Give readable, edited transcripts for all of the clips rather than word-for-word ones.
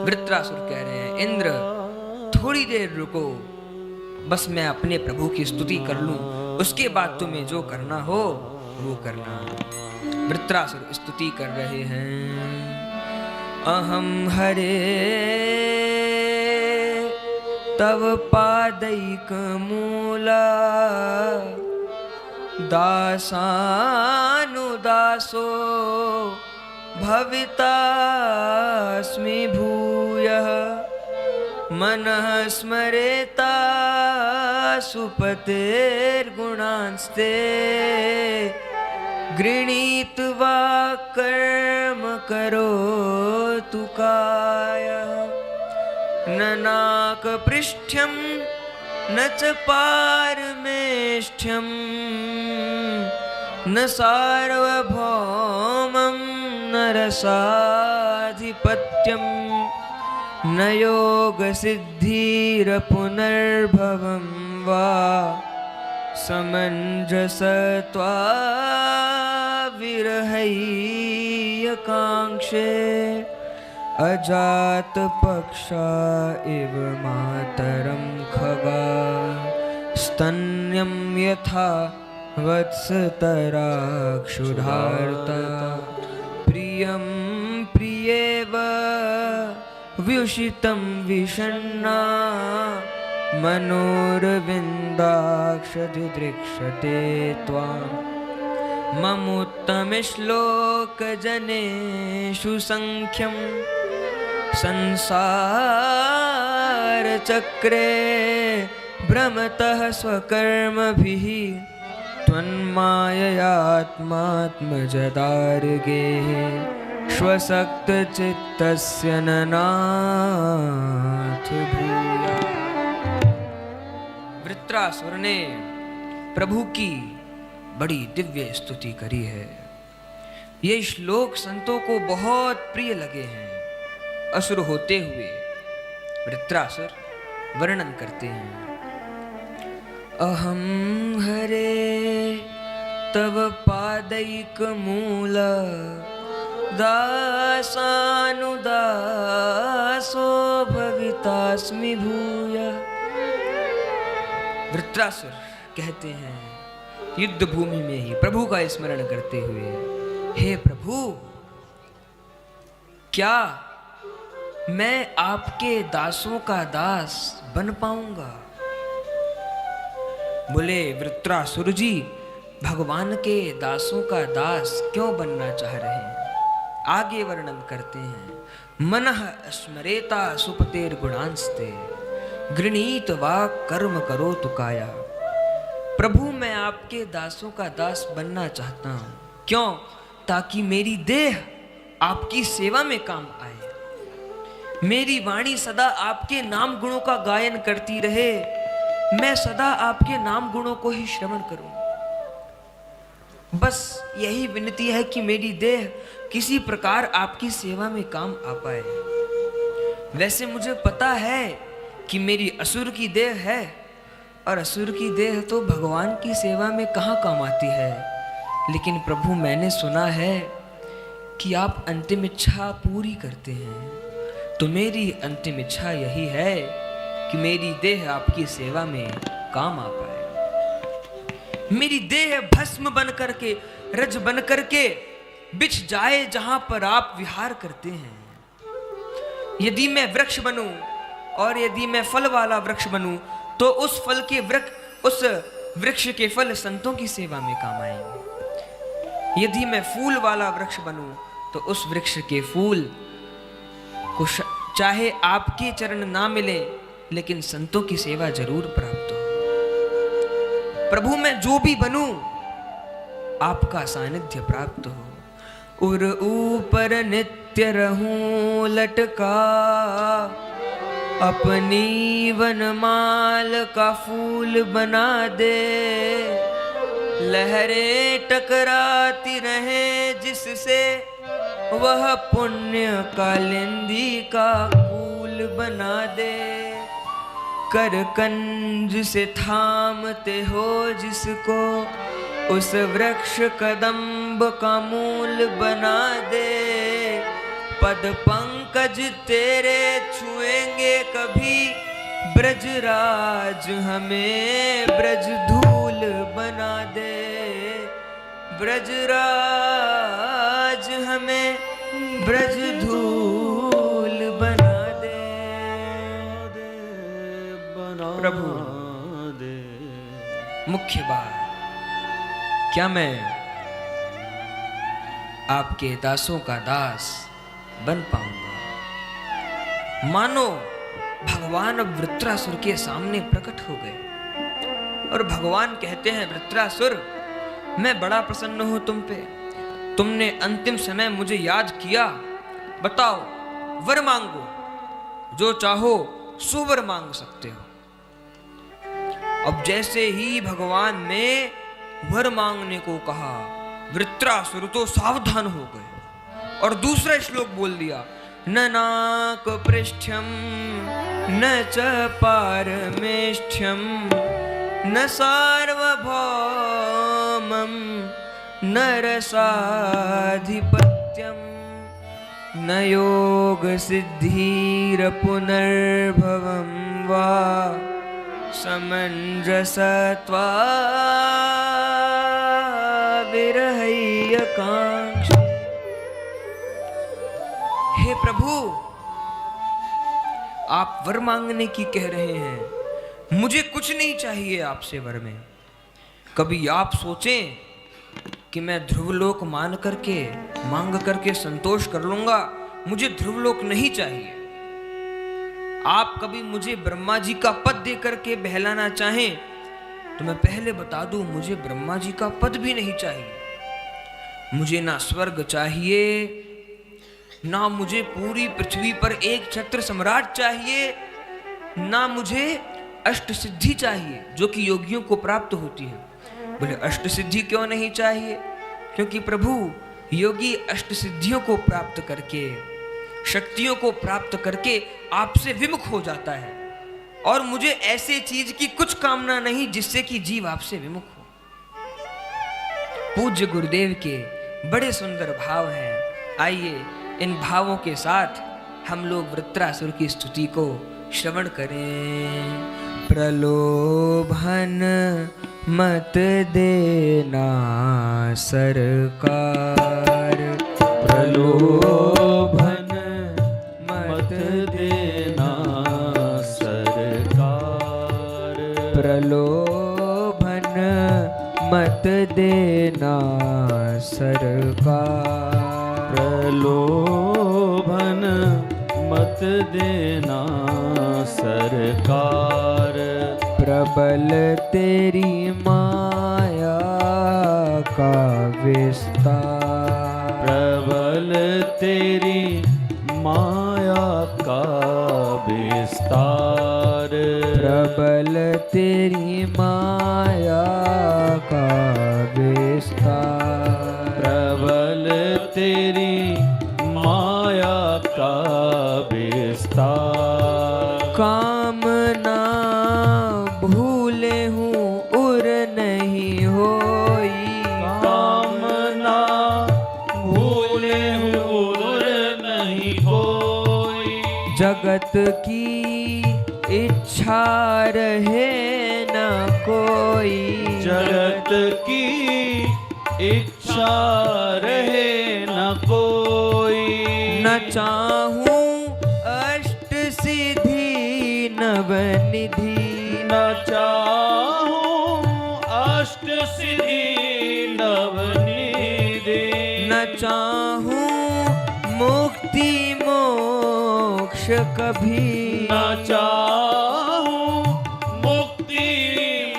वृत्रासुर कह रहे हैं, इंद्र थोड़ी देर रुको, बस मैं अपने प्रभु की स्तुति कर लूं, उसके बाद तुम्हें जो करना हो वो करना। वृत्रासुर स्तुति कर रहे हैं, अहम हरे तव पादैक मूला दासानुदासो भवितास्मि भूयः मनः स्मरेता सुपतेर्गुणांस्ते गृणीत्वा कर्म करोतु कायः न नाकपृष्ठ्यं न च पारमेष्ठ्यं न सार्वभौमं न रसाधिपत्यं न योगसिद्धिरपुनर्भवं वा समञ्जसत्वा विरहैकाङ्क्षे अजातपक्षा इव मातरं खगा स्तन्यं यथा वत्सतराक्षुधार्ता प्रियं प्रियेव व्युषितं विषण्णा मनोरविन्दाक्षदिदृक्षते त्वाम् ममुत्तमश्लोकजनेषु सङ्ख्यं संसारचक्रे भ्रमतः स्वकर्मभिः त्वन्माययात्मात्मजदार्गे श्वसक्तचित्तस्य ननाथ भूया। वृत्रासुर ने प्रभु की बड़ी दिव्य स्तुति करी है। ये श्लोक संतों को बहुत प्रिय लगे हैं। असुर होते हुए वृत्रासुर वर्णन करते हैं, अहम हरे तव पादैक मूल दासानुदासो भवितास्मि भूया। वृत्रासुर कहते हैं युद्ध भूमि में ही प्रभु का स्मरण करते हुए, हे प्रभु, क्या मैं आपके दासों का दास बन पाऊंगा? बोले वृत्रासुर जी, भगवान के दासों का दास क्यों बनना चाह रहे हैं? आगे वर्णन करते हैं, मनः स्मरेता सुपतेर गुणांस्ते गृणीत वा कर्म करो तुकाया। प्रभु, मैं आपके दासों का दास बनना चाहता हूं। क्यों? ताकि मेरी देह आपकी सेवा में काम आए, मेरी वाणी सदा आपके नाम गुणों का गायन करती रहे, मैं सदा आपके नाम गुणों को ही श्रवण करूं। बस यही विनती है कि मेरी देह किसी प्रकार आपकी सेवा में काम आ पाए। वैसे मुझे पता है कि मेरी असुर की देह है, और असुर की देह तो भगवान की सेवा में कहाँ काम आती है। लेकिन प्रभु, मैंने सुना है कि आप अंतिम इच्छा पूरी करते हैं, तो मेरी अंतिम इच्छा यही है कि मेरी देह आपकी सेवा में काम आ पाए। मेरी देह भस्म बन करके, रज बन करके बिछ जाए जहां पर आप विहार करते हैं। यदि मैं वृक्ष बनूं और यदि मैं फल वाला वृक्ष बनूं, तो उस वृक्ष के फल संतों की सेवा में काम आएंगे। यदि मैं फूल वाला वृक्ष बनूं, तो उस वृक्ष के फूल को चाहे आपके चरण ना मिले, लेकिन संतों की सेवा जरूर प्राप्त हो। प्रभु, मैं जो भी बनूं, आपका सानिध्य प्राप्त हो। उर ऊपर नित्य रहूं लटका, अपनी वनमाल का फूल बना दे। लहरें टकराती रहे जिससे, वह पुण्य कालिंदी का कूल बना दे। कर कंज से थामते हो जिसको, उस वृक्ष कदम्ब का मूल बना दे। पद पंकज पंकज तेरे छुएंगे कभी ब्रजराज, हमें ब्रज धूल बना दे। ब्रजराज हमें ब्रज धूल बना दे। प्रभु मुख्य बात, क्या मैं आपके दासों का दास बन पाऊंगा? मानो भगवान अब वृत्रासुर के सामने प्रकट हो गए और भगवान कहते हैं, वृत्रासुर मैं बड़ा प्रसन्न हूं तुम पे, तुमने अंतिम समय मुझे याद किया। बताओ वर मांगो, जो चाहो सो वर मांग सकते हो। अब जैसे ही भगवान ने वर मांगने को कहा, वृत्रासुर तो सावधान हो गए और दूसरा श्लोक बोल दिया, न नाक पृष्ठ्यम न च पारमेष्ठ्यम न सार्वभौमं न रसाधिपत्यम न योग सिद्धिर पुनर्भवं वा समंजसत्वा विरहयकांक्षी। हे प्रभु, आप वर मांगने की कह रहे हैं, मुझे कुछ नहीं चाहिए आपसे वर में। कभी आप सोचें कि मैं ध्रुवलोक मांग करके संतोष कर लूंगा, मुझे ध्रुवलोक नहीं चाहिए। आप कभी मुझे ब्रह्मा जी का पद दे करके बहलाना चाहें तो मैं पहले बता दूं, मुझे ब्रह्मा जी का पद भी नहीं चाहिए। मुझे ना स्वर्ग चाहिए, ना मुझे पूरी पृथ्वी पर एक छत्र सम्राट चाहिए, ना मुझे अष्ट सिद्धि चाहिए जो कि योगियों को प्राप्त होती है। बोले अष्ट सिद्धि क्यों नहीं चाहिए? क्योंकि प्रभु योगी अष्ट सिद्धियों को प्राप्त करके, शक्तियों को प्राप्त करके आपसे विमुख हो जाता है, और मुझे ऐसे चीज की कुछ कामना नहीं जिससे कि जीव आपसे विमुख हो। पूज्य गुरुदेव के बड़े सुंदर भाव हैं। आइए इन भावों के साथ हम लोग वृत्रासुर की स्तुति को श्रवण करें। प्रलोभन मत देना सरकार, प्रलोभन मत देना सरकार, प्रलोभन मत देना सरकार, प्रलोभन मत देना सरकार। प्रबल तेरी माया का विस्तार, प्रबल तेरी माया का विस्तार, प्रबल तेरी माया का विस्तार, प्रबल तेरी माया का विस्तार। कामना भूले हूँ उर नहीं होई, कामना भूले हूँ उर नहीं होई, जगत की इच्छा रहे न कोई, जगत की इच्छा रहे न कोई, न चाहूं अष्ट सिद्धि नवनिधि, न चाहूं अष्ट सिद्धि नवनिधि, न चाहूं मुक्ति मोक्ष कभी, न चाहूं मुक्ति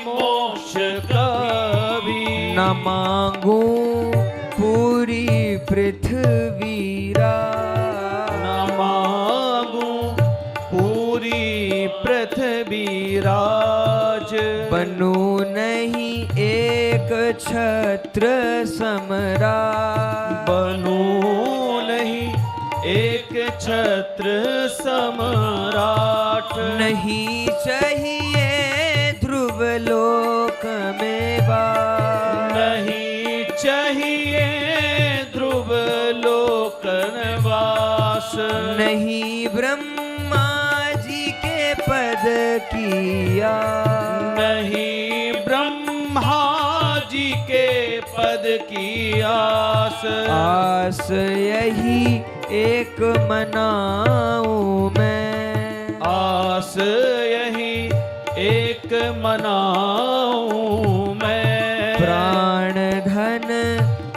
मोक्ष कभी, न मांगू पूरी पृथ्वी राज, न मांगू पूरी पृथ्वी राज, बनू नहीं एक छत्र सम्राट, बनू नहीं एक छत्र सम्राट, नहीं चाहिए ध्रुवलोक में वास, नहीं चाहिए ध्रुव लोक निवास, नहीं ब्रह्मा जी के पद की आस, नहीं ब्रह्मा जी के पद की आस, आस यही एक मनाऊं मैं, आस यही एक मनाऊं मैं, प्राण धन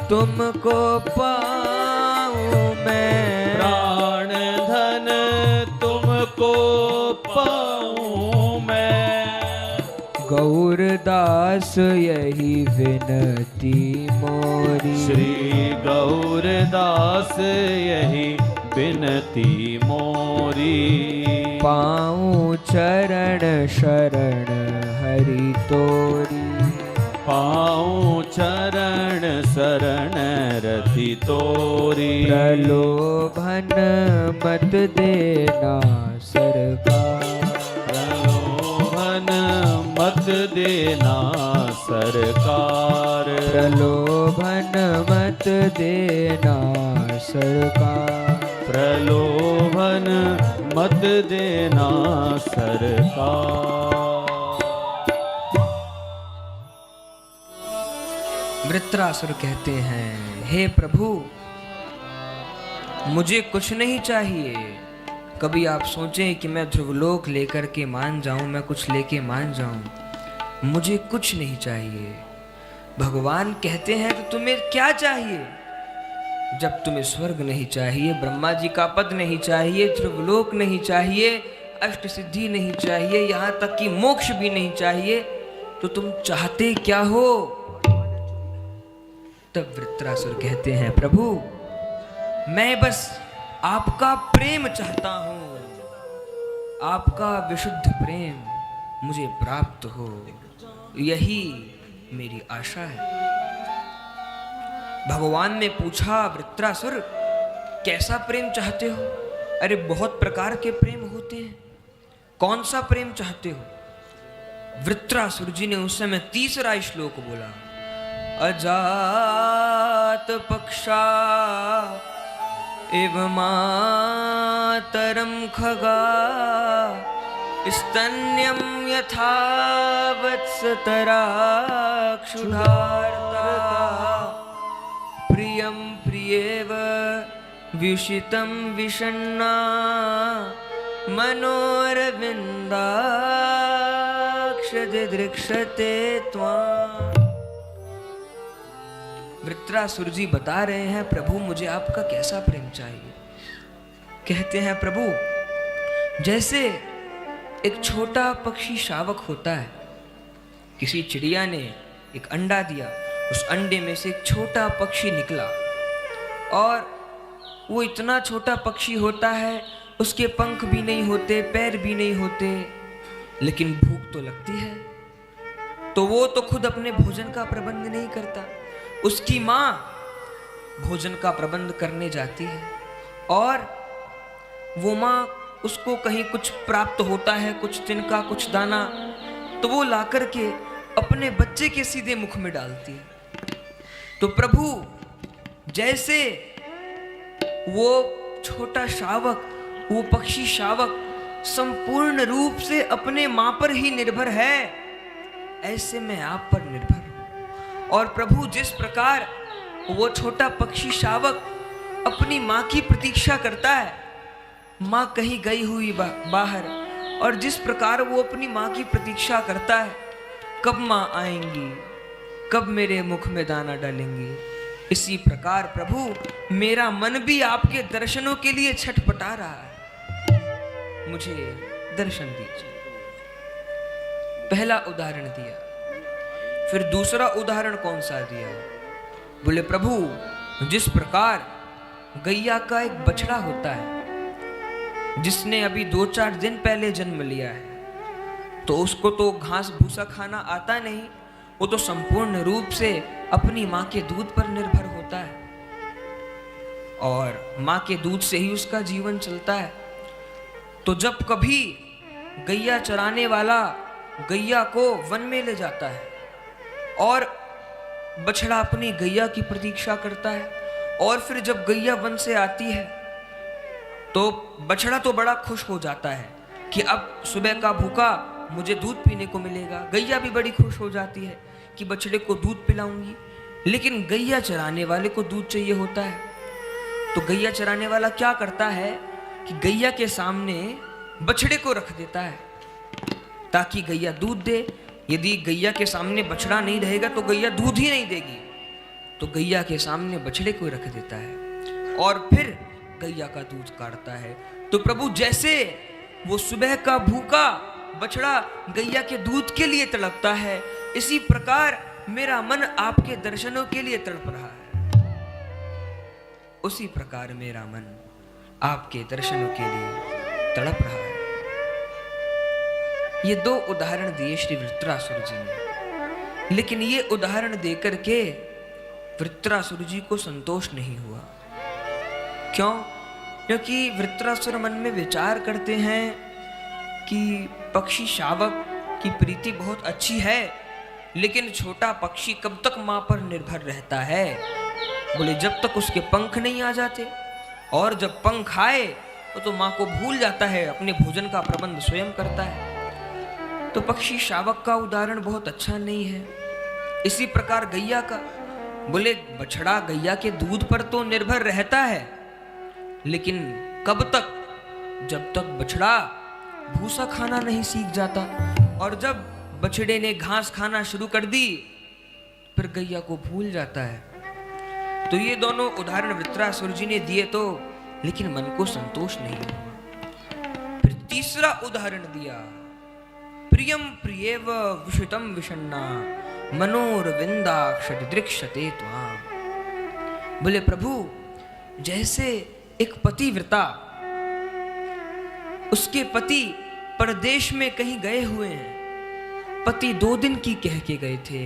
तुमको पाऊं मैं, प्राण धन तुमको पाऊं मैं, गौरदास यही विनती मोरी, श्री गौरदास यही बिनती मोरी, पाऊं चरण शरण हरि तोरी, पाऊं चरण शरण रति तोरी, प्रलोभन मत देना सरकार, प्रलोभन मत देना सरकार, प्रलोभन मत देना सरकार, प्रलोभन मत देना सरकार। वृत्रासुर कहते हैं, हे प्रभु मुझे कुछ नहीं चाहिए। कभी आप सोचें कि मैं ध्रुवलोक लेकर के मान जाऊं, मैं कुछ लेके मान जाऊं, मुझे कुछ नहीं चाहिए। भगवान कहते हैं तो तुम्हें क्या चाहिए? जब तुम्हें स्वर्ग नहीं चाहिए, ब्रह्मा जी का पद नहीं चाहिए, ध्रुवलोक नहीं चाहिए, अष्ट सिद्धि नहीं चाहिए, यहाँ तक कि मोक्ष भी नहीं चाहिए, तो तुम चाहते क्या हो? तब वृत्रासुर कहते हैं, प्रभु मैं बस आपका प्रेम चाहता हूं, आपका विशुद्ध प्रेम मुझे प्राप्त हो, यही मेरी आशा है। भगवान ने पूछा, वृत्रासुर कैसा प्रेम चाहते हो? अरे बहुत प्रकार के प्रेम होते हैं, कौन सा प्रेम चाहते हो? वृत्रासुर जी ने उस समय तीसरा श्लोक बोला, अजात पक्षा इव मातरम खगा, स्तन्यम यथा वत्सतरा क्षुधार्ता, प्रियं प्रियेव विषितं विषण्णा, मनोरविन्दाक्ष दिदृक्षते त्वाम्। वृत्रासुर जी बता रहे हैं, प्रभु मुझे आपका कैसा प्रेम चाहिए? कहते हैं, प्रभु जैसे एक छोटा पक्षी शावक होता है, किसी चिड़िया ने एक अंडा दिया, उस अंडे में से एक छोटा पक्षी निकला और वो इतना छोटा पक्षी होता है, उसके पंख भी नहीं होते, पैर भी नहीं होते, लेकिन भूख तो लगती है, तो वो तो खुद अपने भोजन का प्रबंध नहीं करता, उसकी माँ भोजन का प्रबंध करने जाती है और वो माँ उसको कहीं कुछ प्राप्त होता है, कुछ तिनका, कुछ दाना, तो वो लाकर के अपने बच्चे के सीधे मुख में डालती है। तो प्रभु जैसे वो छोटा शावक, वो पक्षी शावक संपूर्ण रूप से अपने माँ पर ही निर्भर है, ऐसे मैं आप पर निर्भर हूं। और प्रभु जिस प्रकार वो छोटा पक्षी शावक अपनी माँ की प्रतीक्षा करता है, माँ कहीं गई हुई बाहर, और जिस प्रकार वो अपनी माँ की प्रतीक्षा करता है, कब माँ आएंगी, कब मेरे मुख में दाना डालेंगी, इसी प्रकार प्रभु मेरा मन भी आपके दर्शनों के लिए छटपटा रहा है, मुझे दर्शन दीजिए। पहला उदाहरण दिया, फिर दूसरा उदाहरण कौन सा दिया? बोले प्रभु जिस प्रकार गैया का एक बछड़ा होता है, जिसने अभी 2-4 दिन पहले जन्म लिया है, तो उसको तो घास भूसा खाना आता नहीं, वो तो संपूर्ण रूप से अपनी माँ के दूध पर निर्भर होता है और माँ के दूध से ही उसका जीवन चलता है। तो जब कभी गैया चराने वाला गैया को वन में ले जाता है और बछड़ा अपनी गैया की प्रतीक्षा करता है, और फिर जब गैया वन से आती है तो बछड़ा तो बड़ा खुश हो जाता है कि अब सुबह का भूखा मुझे दूध पीने को मिलेगा। गैया भी बड़ी खुश हो जाती है कि बछड़े को दूध पिलाऊंगी। लेकिन गैया चराने वाले को दूध चाहिए होता है। तो गैया चराने वाला क्या करता है कि गैया के सामने बछड़े को रख देता है ताकि गैया दूध दे। यदि गैया के सामने बछड़ा नहीं रहेगा तो गैया दूध ही नहीं देगी। तो गैया के सामने बछड़े को रख देता है और फिर गैया का दूध काढ़ता है। तो प्रभु जैसे वो सुबह का भूखा बछड़ा गैया के दूध के लिए तड़पता है, इसी प्रकार मेरा मन आपके दर्शनों के लिए तड़प रहा है। उसी प्रकार मेरा मन आपके दर्शनों के लिए तड़प रहा है। ये दो उदाहरण दिए श्री वृत्रासुर जी ने, लेकिन ये उदाहरण देकर के वृत्रासुर जी को संतोष नहीं हुआ। क्यों? क्योंकि वृत्रासुर मन में विचार करते हैं कि पक्षी शावक की प्रीति बहुत अच्छी है, लेकिन छोटा पक्षी कब तक मां पर निर्भर रहता है? बोले जब तक उसके पंख नहीं आ जाते, और जब पंख आए तो मां को भूल जाता है, अपने भोजन का प्रबंध स्वयं करता है। तो पक्षी शावक का उदाहरण बहुत अच्छा नहीं है। इसी प्रकार गैया का, बोले बछड़ा गैया के दूध पर तो निर्भर रहता है, लेकिन कब तक? जब तक बछड़ा भूसा खाना नहीं सीख जाता। और जब बछड़े ने घास खाना शुरू कर दी फिर गैया को भूल जाता है। तो ये दोनों उदाहरण वृत्रासुर जी ने दिए तो, लेकिन मन को संतोष नहीं हुआ। फिर तीसरा उदाहरण दिया, प्रियम प्रियेव विषितम विषण्णा मनोरविंदाक्ष दृक्षते त्वाम। बोले प्रभु जैसे एक पतिव्रता, उसके पति परदेश में कहीं गए हुए हैं, पति 2 दिन की कह के गए थे,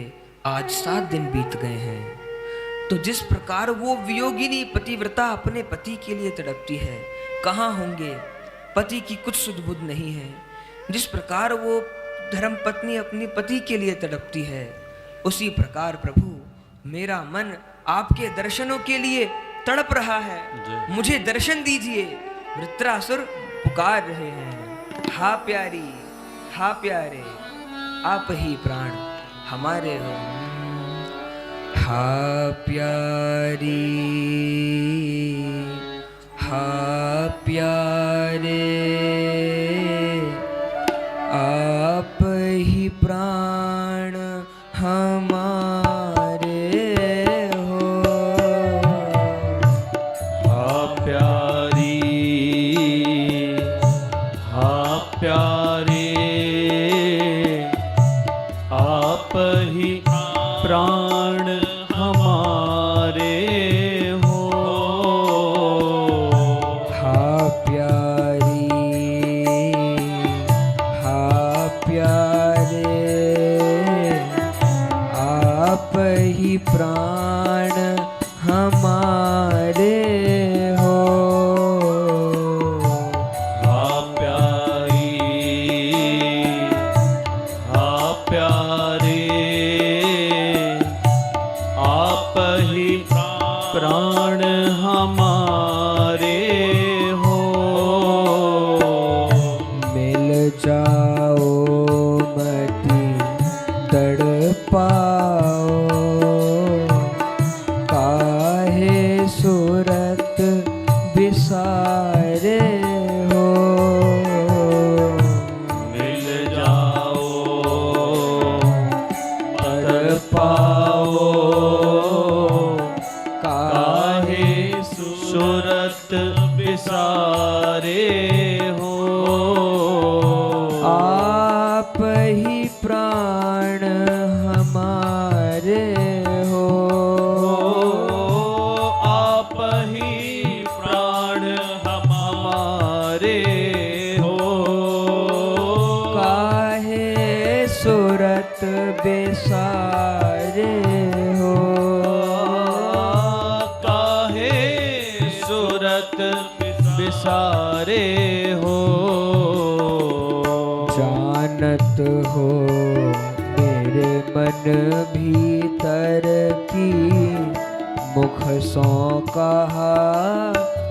आज 7 दिन बीत गए हैं। तो जिस प्रकार वो वियोगिनी पतिव्रता अपने पति के लिए तड़पती है, कहाँ होंगे, पति की कुछ सुध-बुध नहीं है। जिस प्रकार वो धर्मपत्नी अपनी पति के लिए तड़पती है, उसी प्रकार प्रभु मेरा मन आपके दर्शनों के लिए तड़प रहा है। मुझे दर्शन दीजिए। वृत्रासुर पुकार रहे हैं, हा प्यारी, हा प्यारे, आप ही प्राण हमारे हो। हा प्यारी, हा प्यारे, आप ही प्राण हमारे हो। हा प्यारी, हा प्यारे, आप ही प्राण हमारे हो। हा प्यारी, हा प्यारे, आप ही प्राण हमारे हो। हा प्यारी, हा प्यारे, आप ही प्राण हमारे हो। मिल जाओ मति तड़पाओ, काहे सूरत बिसारे हो। मिल जाओ तड़पाओ, काहे सूरत बिसारे हो। आप ही प्राण हमारे हो। आप ही प्राण हमारे हो। काहे सूरत बेसारे हो। काहे सूरत बिसारे हो। जानत हो मेरे मन भीतर की, मुख सो कहा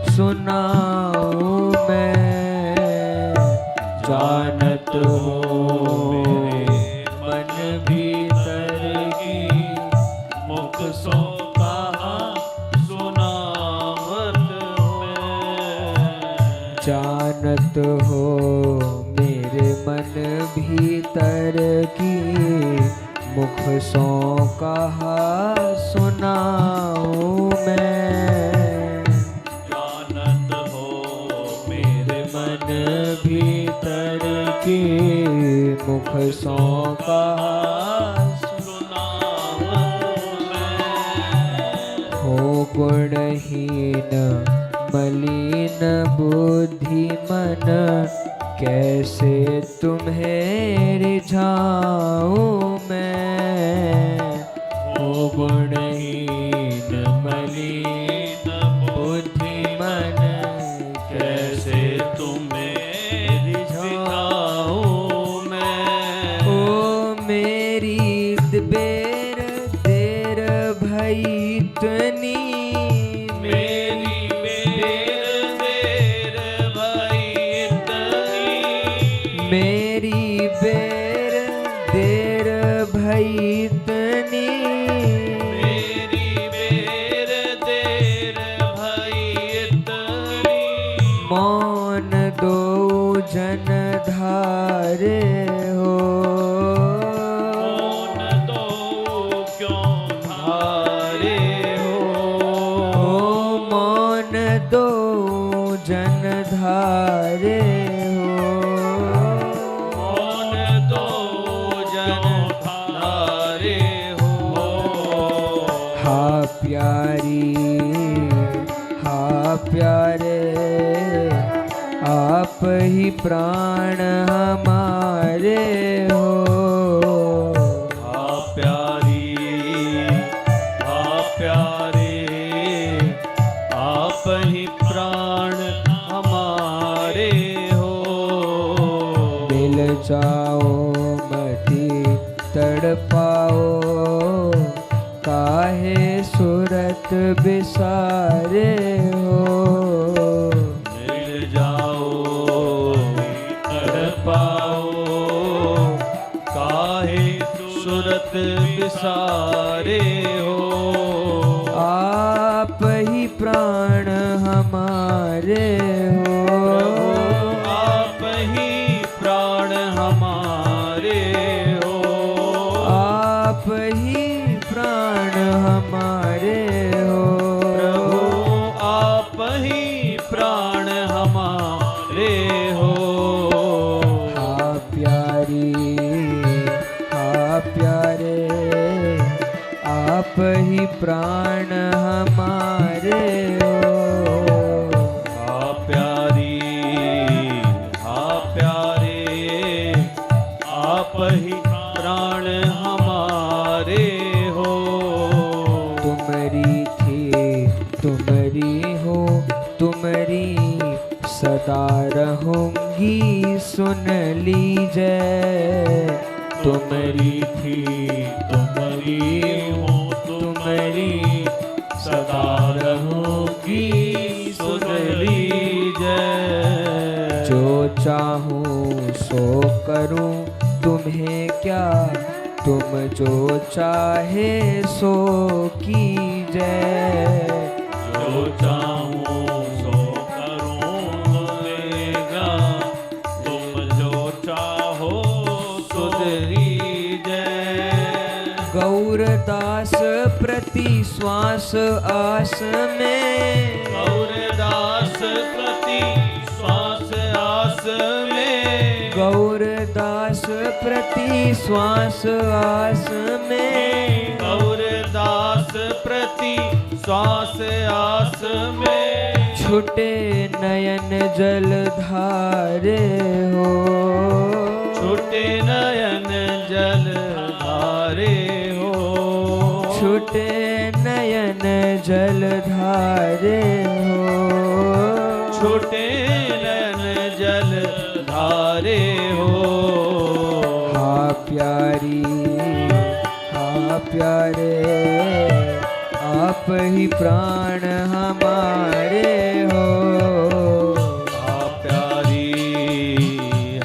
सुनाऊं जानत हो मेरे मन भीतर की, मुख सो कहा सुनावत मैं। जानत हो मेरे मन भीतर की, मुख सो कहा सुनाऊं मैं। जानत हो मेरे मन भीतर की, मुख सो कहा सुनावत मैं। हो गुणहीन मलिन बुद्धि मन, कैसे तुम्हें रिझाऊं मैं। हो गुणहीन मलिन बुद्धि मन, कैसे तुम्हें रिझाऊं मैं। ओ मेरी बेर देर भई इतनी, मेरी बेर देर भई इतनी, मेरी बेर देर भई इतनी। मेरी बेर देर भई इतनी। मौन दो जन धारे हो, मौन दो क्यों धारे हो। ओ मौन दो जन धारे हो। मौन दो जन धारे हो। हा प्यारी हा प्यारे, आप ही प्राण हमारे हो। आ प्यारी आ प्यारे, आप ही प्राण हमारे हो। मिल जाओ मति तड़पाओ, काहे सूरत बिसारे हो। मिल जाओ तड़पाओ, काहे सूरत बिसारे हो। आप ही प्राण हमारे हो। आप ही प्राण हमारे हो। आप ही प्राण हमारे हो। प्रभु आप ही प्राण हमारे हो। हा प्यारी हा प्यारे, आप ही प्राण हमारे हो। हा प्यारी हा प्यारे, आप ही प्राण हमारे हो। तुमरी थी तुमरी हो तुमरी, सदा रहूंगी सुन लीजिए। तुमरी थी तुमरी हो तुमरी, सदा रहूंगी सुन लीजिए। जो चाहूं सो करूं तुम्हें क्या, तुम जो चाहे सो कीजिए। जो चाहूं सो करूंगा, तुम जो चाहो सुध लीजिए। गौरदास प्रति श्वास आस में, गौरदास प्रति श्वास आस में। गौरदास प्रति श्वास आस में। गौरदास प्रति श्वास आस में। छुटे नयन जल धारे हो। छुटे नयन जल धारे हो। छुटे नयन जल धारे हो। छुटे नयन जल धारे हो। हा प्यारी हा प्यारे, आप ही प्राण हमारे हो। हा प्यारी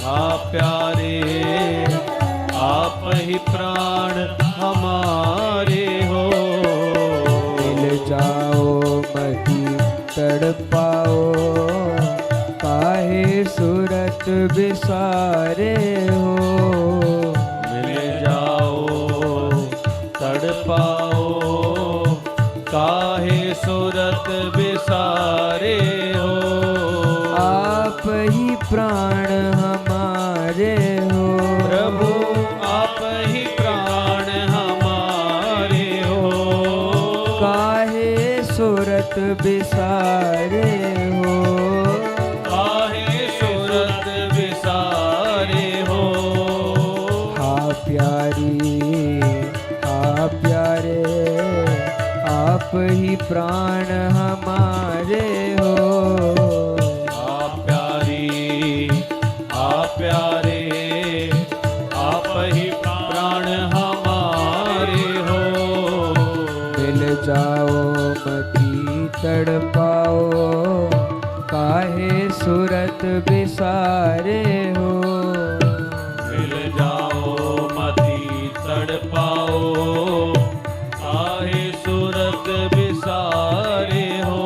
हा प्यारे आप ही प्राण हमारे हो। मिल जाओ मती तड़पाओ काहे सूरत बिसारे हो। मिल जाओ तड़पाओ काहे सूरत बिसारे हो। आप ही प्राण हमारे हो। प्रभु आप ही प्राण हमारे हो। काहे सूरत बिसारे हो। काहे सूरत बिसारे हो। हाँ प्यारी हाँ प्यारे आप ही प्राण हमारे हो। आप प्यारी आप प्यारे आप ही प्राण हमारे हो। मिल जाओ मती तड़पाओ काहे सूरत बिसारे हो। मिल जाओ मती तड़पाओ काहे सूरत बिसारे हो।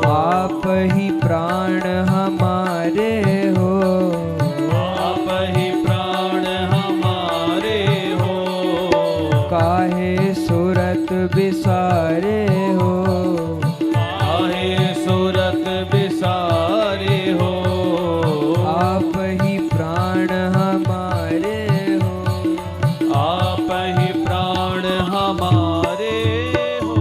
आप ही प्राण हमारे हो। आप ही प्राण हमारे हो। काहे सूरत बिसारे हो। काहे सूरत बिसारे हो। आप ही प्राण हमारे हो। आप ही प्राण हमारे हो।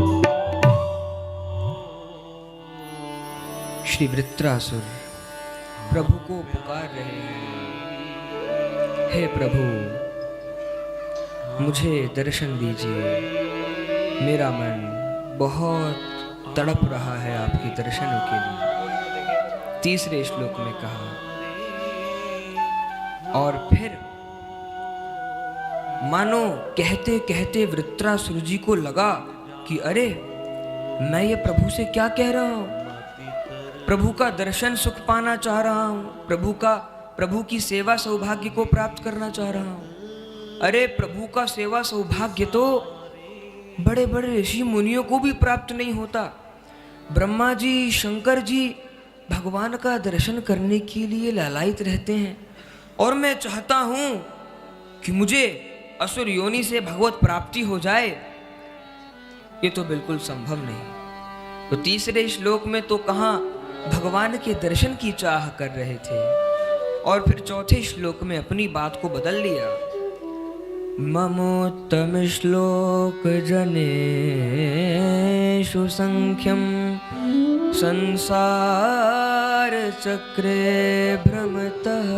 श्री वृत्रासुर प्रभु को पुकार रहे हैं, हे प्रभु मुझे दर्शन दीजिए, मेरा मन बहुत तड़प रहा है आपके दर्शनों के लिए। तीसरे श्लोक में कहा और फिर मानो कहते कहते वृत्रासुर जी को लगा कि अरे मैं ये प्रभु से क्या कह रहा हूं, प्रभु का दर्शन सुख पाना चाह रहा हूं, प्रभु की सेवा सौभाग्य को प्राप्त करना चाह रहा हूं। अरे प्रभु का सेवा सौभाग्य तो बड़े बड़े ऋषि मुनियों को भी प्राप्त नहीं होता। ब्रह्मा जी शंकर जी भगवान का दर्शन करने के लिए लालायित रहते हैं, और मैं चाहता हूं कि मुझे असुर योनि से भगवत प्राप्ति हो जाए। ये तो बिल्कुल संभव नहीं। तो तीसरे श्लोक में तो कहाँ भगवान के दर्शन की चाह कर रहे थे, और फिर चौथे श्लोक में अपनी बात को बदल लिया। ममोत्तम श्लोक जनेषु संख्यम संसार चक्रे भ्रमतः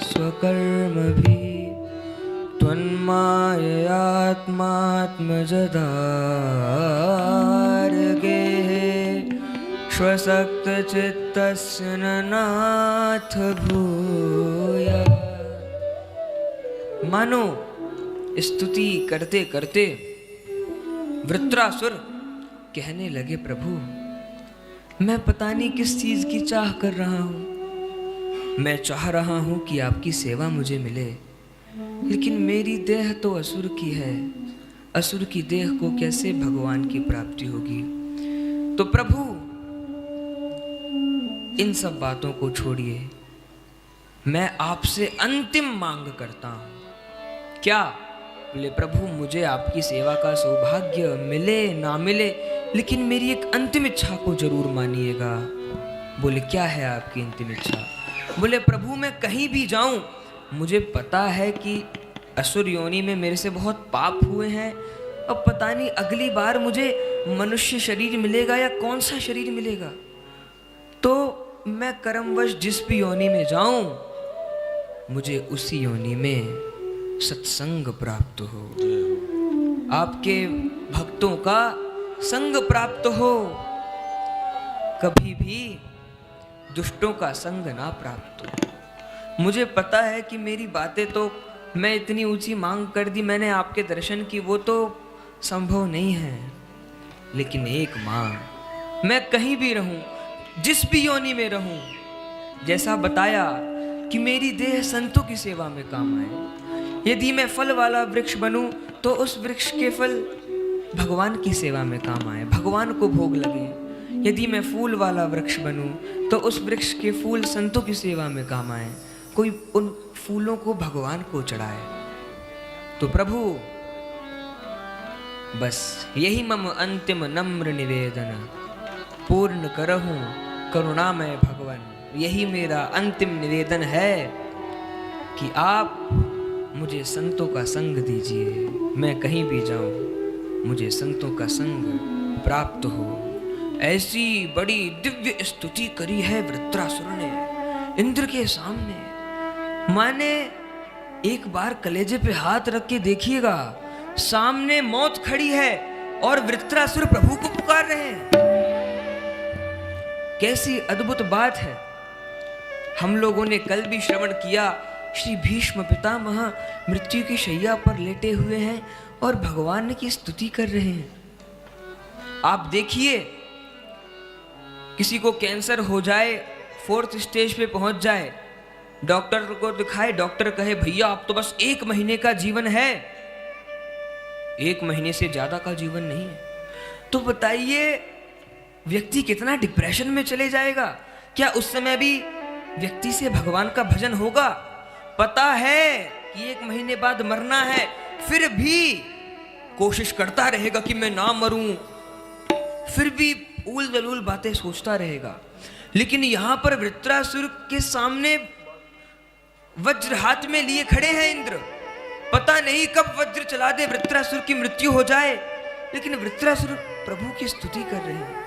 स्वकर्मभिः त्वन्माययात्मात्मजदार्गे स्वसक्तचित्तस्य न नाथ भूय। मानो स्तुति करते करते वृत्रासुर कहने लगे, प्रभु मैं पता नहीं किस चीज की चाह कर रहा हूं। मैं चाह रहा हूं कि आपकी सेवा मुझे मिले, लेकिन मेरी देह तो असुर की है। असुर की देह को कैसे भगवान की प्राप्ति होगी। तो प्रभु इन सब बातों को छोड़िए, मैं आपसे अंतिम मांग करता हूं। क्या? बोले प्रभु मुझे आपकी सेवा का सौभाग्य मिले ना मिले, लेकिन मेरी एक अंतिम इच्छा को जरूर मानिएगा। बोले क्या है आपकी अंतिम इच्छा? बोले प्रभु मैं कहीं भी जाऊं, मुझे पता है कि असुर योनि में मेरे से बहुत पाप हुए हैं। अब पता नहीं अगली बार मुझे मनुष्य शरीर मिलेगा या कौन सा शरीर मिलेगा। तो मैं कर्मवश जिस भी योनि में जाऊं, मुझे उसी योनि में सत्संग प्राप्त हो, आपके भक्तों का संग प्राप्त हो, कभी भी दुष्टों का संग ना प्राप्त हो। मुझे पता है कि मेरी बातें तो, मैं इतनी ऊंची मांग कर दी मैंने आपके दर्शन की, वो तो संभव नहीं है। लेकिन एक मांग, मैं कहीं भी रहूं, जिस भी योनि में रहूं, जैसा बताया कि मेरी देह संतों की सेवा में काम आए। यदि मैं फल वाला वृक्ष बनूं तो उस वृक्ष के फल भगवान की सेवा में काम आए, भगवान को भोग लगे। यदि मैं फूल वाला वृक्ष बनूं तो उस वृक्ष के फूल संतों की सेवा में काम आए, कोई उन फूलों को भगवान को चढ़ाए। तो प्रभु बस यही मम अंतिम नम्र निवेदन, पूर्ण करहूं करुणामय भगवान। यही मेरा अंतिम निवेदन है कि आप मुझे संतों का संग दीजिए। मैं कहीं भी जाऊं मुझे संतों का संग प्राप्त हो। ऐसी बड़ी दिव्य स्तुति करी है वृत्रासुर ने इंद्र के सामने। माने एक बार कलेजे पे हाथ रख के देखिएगा, सामने मौत खड़ी है और वृत्रासुर प्रभु को पुकार रहे हैं। कैसी अद्भुत बात है। हम लोगों ने कल भी श्रवण किया, श्री भीष्म पितामह मृत्यु की शैया पर लेटे हुए हैं और भगवान की स्तुति कर रहे हैं। आप देखिए, किसी को कैंसर हो जाए, 4th स्टेज पे पहुंच जाए, डॉक्टर को दिखाए, डॉक्टर कहे भैया आप तो बस 1 महीने का जीवन है, 1 महीने से ज्यादा का जीवन नहीं है। तो बताइए व्यक्ति कितना डिप्रेशन में चले जाएगा। क्या उस समय भी व्यक्ति से भगवान का भजन होगा? पता है कि 1 महीने बाद मरना है, फिर भी कोशिश करता रहेगा कि मैं ना मरूं, फिर भी उल दलूल बातें सोचता रहेगा। लेकिन यहां पर वृत्रासुर के सामने वज्र हाथ में लिए खड़े हैं इंद्र। पता नहीं कब वज्र चला दे, वृत्रासुर की मृत्यु हो जाए, लेकिन वृत्रासुर प्रभु की स्तुति कर रहे हैं।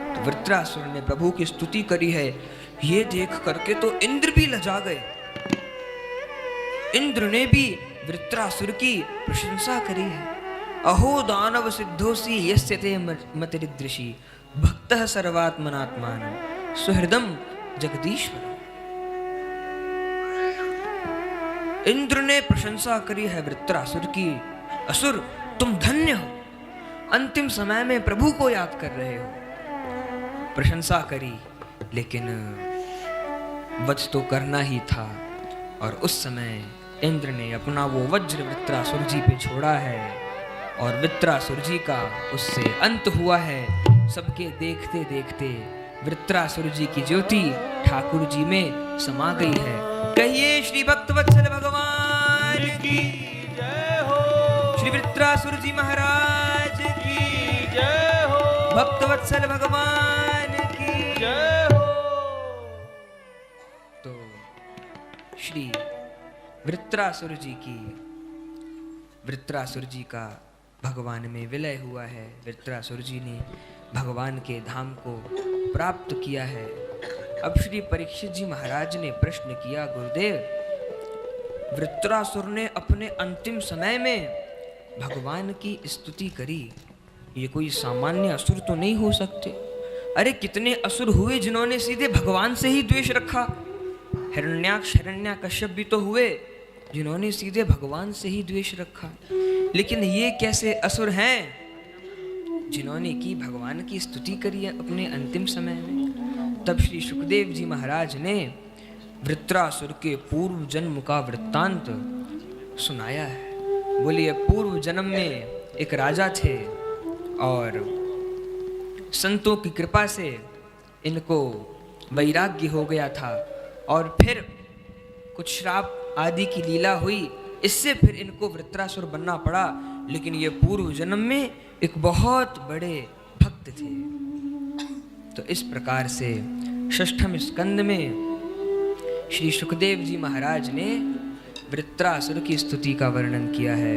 तो वृत्रासुर ने प्रभु की स्तुति करी है, ये देख करके तो इंद्र भी लजा गए। इंद्र ने भी वृत्रासुर की प्रशंसा करी है। अहो दानव सिद्धोसी यस्य ते मतिरिदृशी भक्तः सर्वात्मनात्मानं सुहृदं जगदीश्वर। इंद्र ने प्रशंसा करी है वृत्रासुर की। असुर तुम धन्य हो, अंतिम समय में प्रभु को याद कर रहे हो। प्रशंसा करी, लेकिन वध तो करना ही था। और उस समय इंद्र ने अपना वो वज्र वृत्रासुर जी पे छोड़ा है और वृत्रासुर जी का उससे अंत हुआ है। सबके देखते देखते वृत्रासुर जी की ज्योति ठाकुर जी में समा गई है। कहिए श्री भक्तवत्सल भगवान की जय हो, श्री वृत्रासुर जी महाराज की जय हो, भक्तवत्सल भगवान की जय हो। तो श्री वृत्रासुर जी का भगवान में विलय हुआ है। वृत्रासुर जी ने भगवान के धाम को प्राप्त किया है। अब श्री परीक्षित जी महाराज ने प्रश्न किया, गुरुदेव वृत्रासुर ने अपने अंतिम समय में भगवान की स्तुति करी, ये कोई सामान्य असुर तो नहीं हो सकते। अरे कितने असुर हुए जिन्होंने सीधे भगवान से ही द्वेष रखा। हिरण्याक्ष हिरण्याकश्यप भी तो हुए जिन्होंने सीधे भगवान से ही द्वेष रखा। लेकिन ये कैसे असुर हैं जिन्होंने की भगवान की स्तुति करी है अपने अंतिम समय में। तब श्री सुखदेव जी महाराज ने वृत्रासुर के पूर्व जन्म का वृत्तांत सुनाया है। बोलिए, पूर्व जन्म में एक राजा थे और संतों की कृपा से इनको वैराग्य हो गया था और फिर कुछ श्राप आदि की लीला हुई, इससे फिर इनको वृत्रासुर बनना पड़ा। लेकिन ये पूर्व जन्म में एक बहुत बड़े भक्त थे। तो इस प्रकार से 6ठम स्कंद में श्री सुखदेव जी महाराज ने वृत्रासुर की स्तुति का वर्णन किया है।